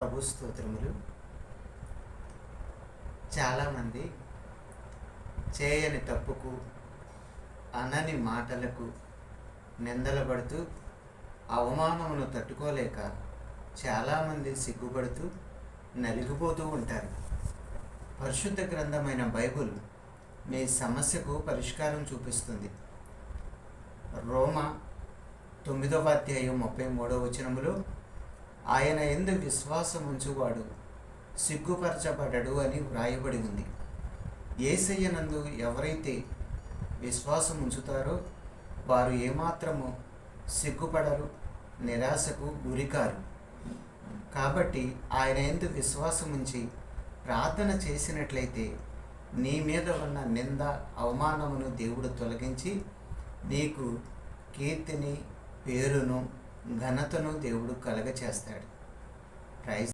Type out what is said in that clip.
ప్రభు స్తోత్రములు. చాలామంది చేయని తప్పుకు, అనని మాటలకు నిందలపడుతూ అవమానమును తట్టుకోలేక చాలామంది సిగ్గుపడుతూ నలిగిపోతూ ఉంటారు. పరిశుద్ధ గ్రంథమైన బైబుల్ మీ సమస్యకు పరిష్కారం చూపిస్తుంది. రోమా 9వ అధ్యాయం 33వ వచనములో ఆయన యందు విశ్వాసముంచువాడు సిగ్గుపరచబడడు అని వ్రాయబడి ఉంది. యేసయ్యనందు ఎవరైతే విశ్వాసం ఉంచుతారో వారు ఏమాత్రము సిగ్గుపడరు, నిరాశకు గురికారు. కాబట్టి ఆయన యందు విశ్వాసం ఉంచి ప్రార్థన చేసినట్లయితే నీ మీద ఉన్న నింద, అవమానమును దేవుడు తొలగించి నీకు కీర్తిని, పేరును, ఘనతను దేవుడు కలగచేస్తాడు. ప్రైజ్